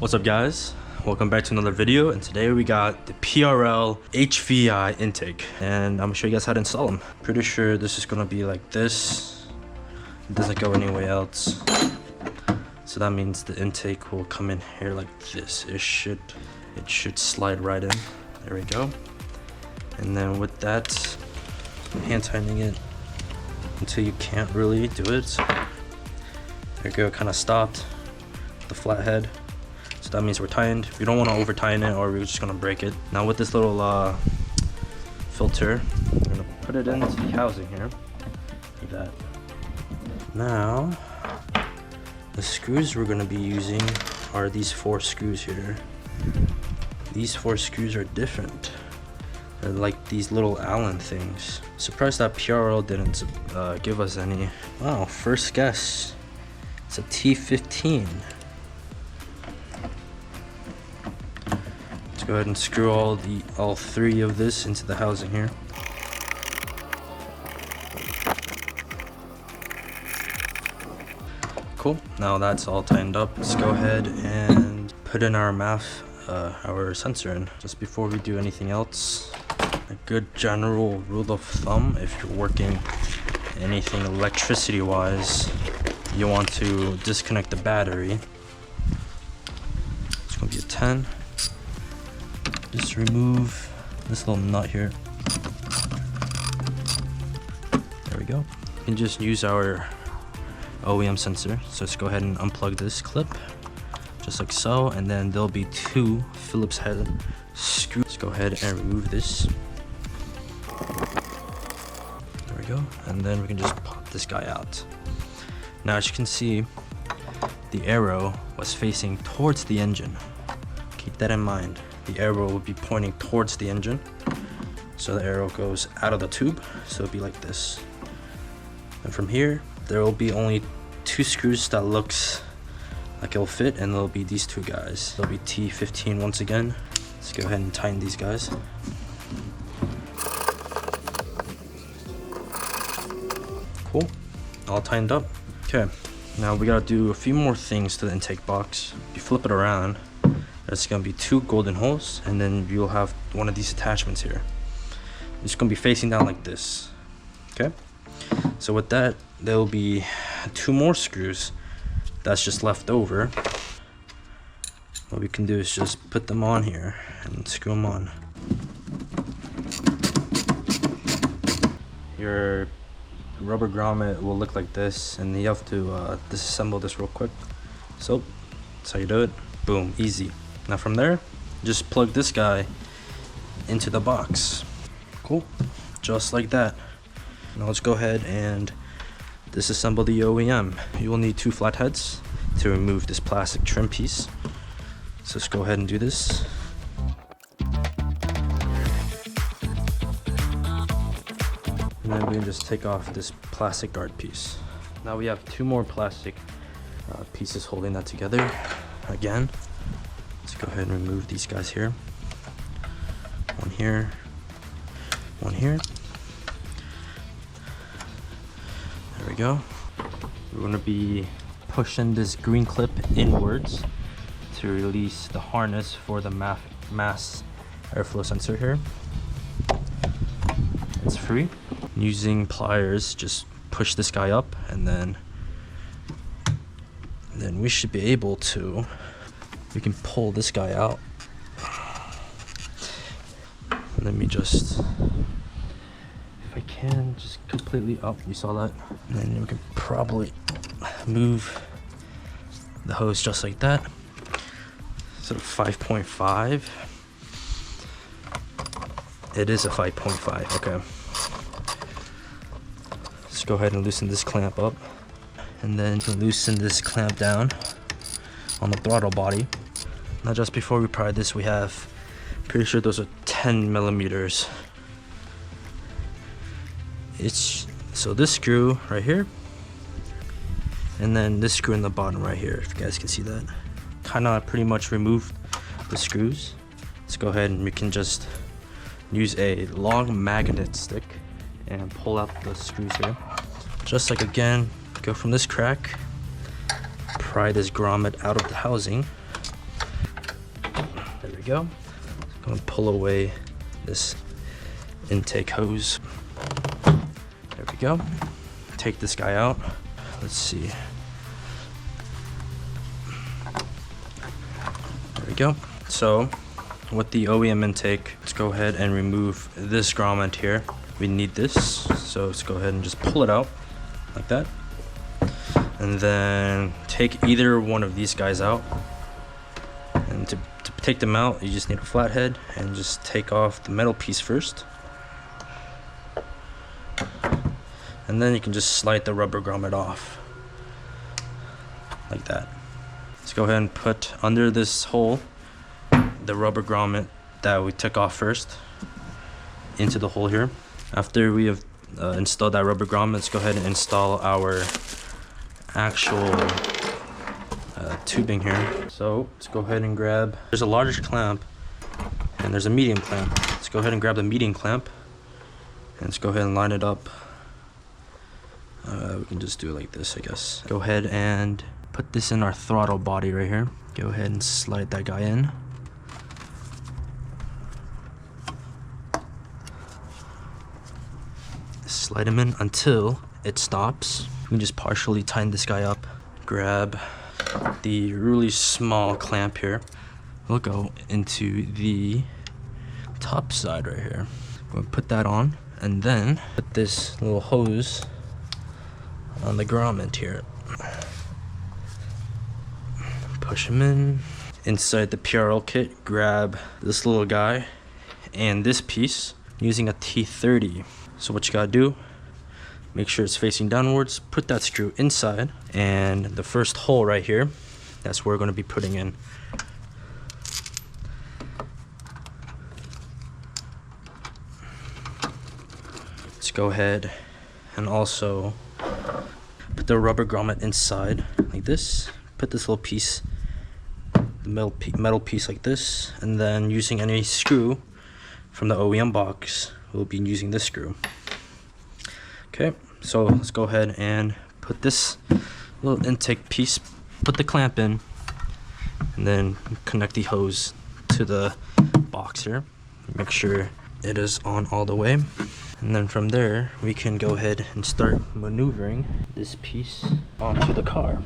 What's up guys, welcome back to another video, and today we got the PRL HVI intake and I'm gonna show you guys how to install them. Pretty sure this is gonna be like this. It doesn't go anywhere else, so that means the intake will come in here like this. It should slide right in. There we go. And then with that, hand tightening it until you can't really do it. There you go, kind of stopped the flat head. So that means we're tightened. We don't want to over tighten it or we're just gonna break it. Now with this little filter, we're gonna put it into the housing here, like that. Now, the screws we're gonna be using are these 4 screws here. These 4 screws are different. They're like these little Allen things. Surprised that PRL didn't give us any. Wow, first guess. It's a T15. Let's go ahead and screw all 3 of this into the housing here. Cool. Now that's all tightened up. Let's go ahead and put in our our sensor in. Just before we do anything else, a good general rule of thumb, if you're working anything electricity wise, you want to disconnect the battery. It's gonna be a 10. Just remove this little nut here. There we go. You can just use our OEM sensor. So let's go ahead and unplug this clip, just like so, and then there'll be 2 Phillips head screws. Let's go ahead and remove this. There we go. And then we can just pop this guy out. Now as you can see, the arrow was facing towards the engine. Keep that in mind. The arrow will be pointing towards the engine. So the arrow goes out of the tube. So it'll be like this. And from here, there will be only 2 screws that looks like it'll fit, and there'll be these 2 guys. There'll be T15 once again. Let's go ahead and tighten these guys. Cool, all tightened up. Okay, now we gotta do a few more things to the intake box. If you flip it around, there's gonna be 2 golden holes, and then you'll have one of these attachments here. It's gonna be facing down like this. Okay, so with that, there will be 2 more screws that's just left over. What we can do is just put them on here and screw them on. Your rubber grommet will look like this, and you have to disassemble this real quick. So that's how you do it. Boom, easy. Now from there, just plug this guy into the box. Cool, just like that. Now let's go ahead and disassemble the OEM. You will need 2 flatheads to remove this plastic trim piece. So let's go ahead and do this. And then we can just take off this plastic guard piece. Now we have 2 more plastic pieces holding that together. Again, let's go ahead and remove these guys here. One here, one here. There we go. We're going to be pushing this green clip inwards to release the harness for the mass airflow sensor here. It's free. Using pliers, just push this guy up, and then we should be able to, we can pull this guy out. Let me just, if I can, just completely up. You saw that? And then we can probably move the hose just like that. So 5.5. It is a 5.5. Okay. Let's go ahead and loosen this clamp up, and then loosen this clamp down on the throttle body. Now just before we pry this, we have, pretty sure those are 10 millimeters. So this screw right here, and then this screw in the bottom right here, if you guys can see that. Kind of pretty much removed the screws. Let's go ahead and we can just use a long magnet stick and pull out the screws here. Just like again, go from this crack, pry this grommet out of the housing, we go. I'm gonna pull away this intake hose. There we go. Take this guy out. Let's see. There we go. So with the OEM intake, let's go ahead and remove this grommet here. We need this, so let's go ahead and just pull it out like that. And then take either one of these guys out. And to take them out, you just need a flathead and just take off the metal piece first. And then you can just slide the rubber grommet off like that. Let's go ahead and put under this hole the rubber grommet that we took off first into the hole here. After we have installed that rubber grommet, let's go ahead and install our actual tubing here. So let's go ahead and grab, there's a large clamp and there's a medium clamp. Let's go ahead and grab the medium clamp and let's go ahead and line it up. We can just do it like this, I guess. Go ahead and put this in our throttle body right here. Go ahead and slide that guy in. Slide him in until it stops. We can just partially tighten this guy up. Grab the really small clamp here. We'll go into the top side right here. We'll put that on and then put this little hose on the grommet here. Push him in. Inside the PRL kit, grab this little guy and this piece using a T30. So what you gotta do, make sure it's facing downwards, put that screw inside, and the first hole right here, that's where we're gonna be putting in. Let's go ahead and also put the rubber grommet inside like this. Put this little piece, the metal piece like this, and then using any screw from the OEM box, we'll be using this screw. Okay, so let's go ahead and put this little intake piece, put the clamp in, and then connect the hose to the box here. Make sure it is on all the way. And then from there, we can go ahead and start maneuvering this piece onto the car.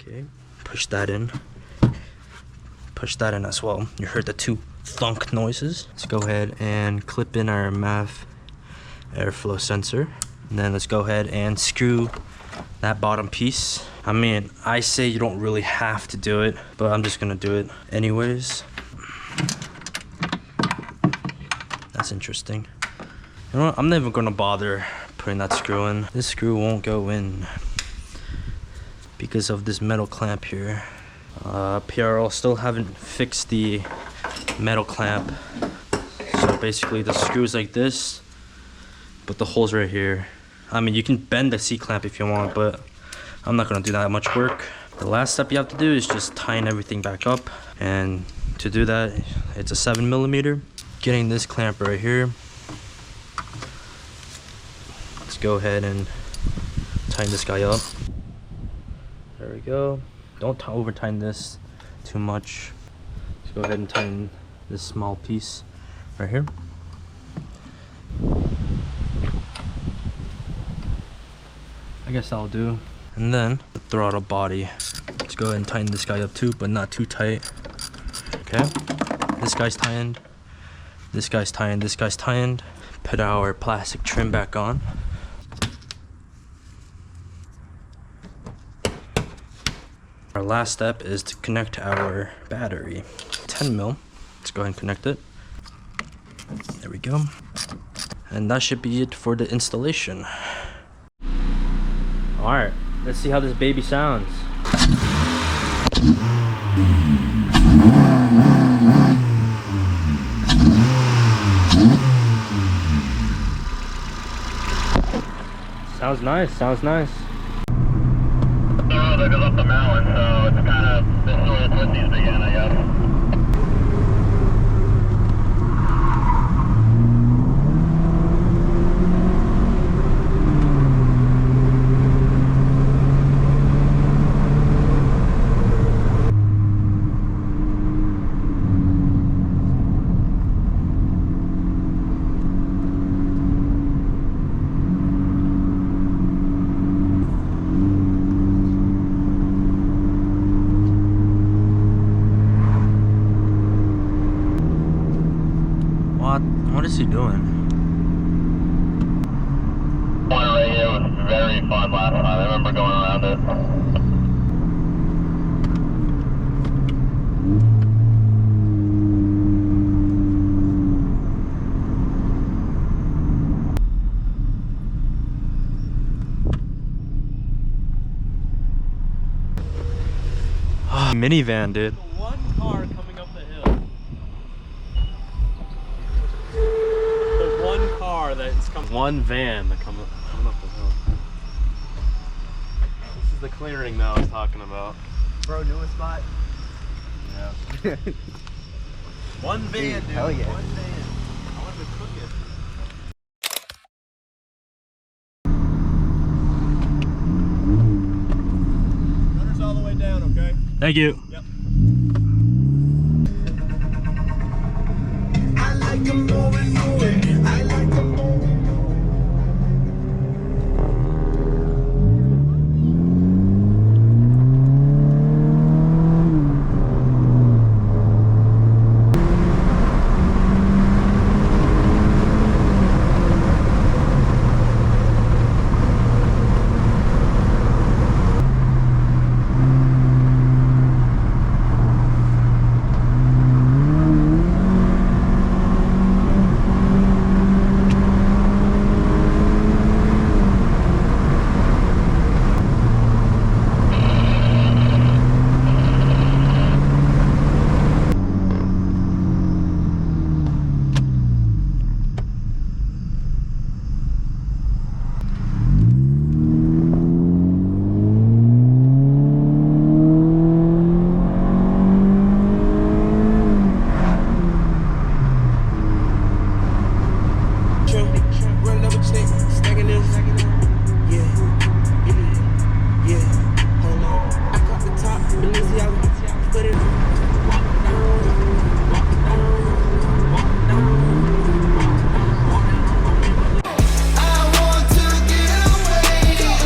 Okay, push that in. Push that in as well. You heard the two thunk noises. Let's go ahead and clip in our MAF airflow sensor. And then let's go ahead and screw that bottom piece. I mean, I say you don't really have to do it, but I'm just gonna do it anyways. That's interesting. You know what? I'm never gonna bother putting that screw in. This screw won't go in because of this metal clamp here. PRL still haven't fixed the metal clamp. So basically the screws like this, but the holes right here. I mean, you can bend the C-clamp if you want, but I'm not gonna do that much work. The last step you have to do is just tighten everything back up. And to do that, it's a 7mm. Getting this clamp right here. Let's go ahead and tighten this guy up. There we go. Don't over tighten this too much. Let's go ahead and tighten this small piece right here. I guess that'll do. And then the throttle body. Let's go ahead and tighten this guy up too, but not too tight. Okay, this guy's tightened. This guy's tightened. This guy's tightened. Put our plastic trim back on. Our last step is to connect our battery. 10mm. Let's go ahead and connect it. There we go. And that should be it for the installation. Alright, let's see how this baby sounds. Sounds nice, sounds nice. The road that goes up the mountain, so it's kind of this little twisties again, I guess. What is he doing? One right here was very fun last time. I remember going around it. Minivan, dude. One car coming up the hill. The one car that's coming. One van that coming up the hill. This is the clearing that I was talking about. Bro, knew a spot. Yeah. One van, dude. Hell yeah. One van. I wanted to cook it. Rudder's all the way down, okay? Thank you. Yep.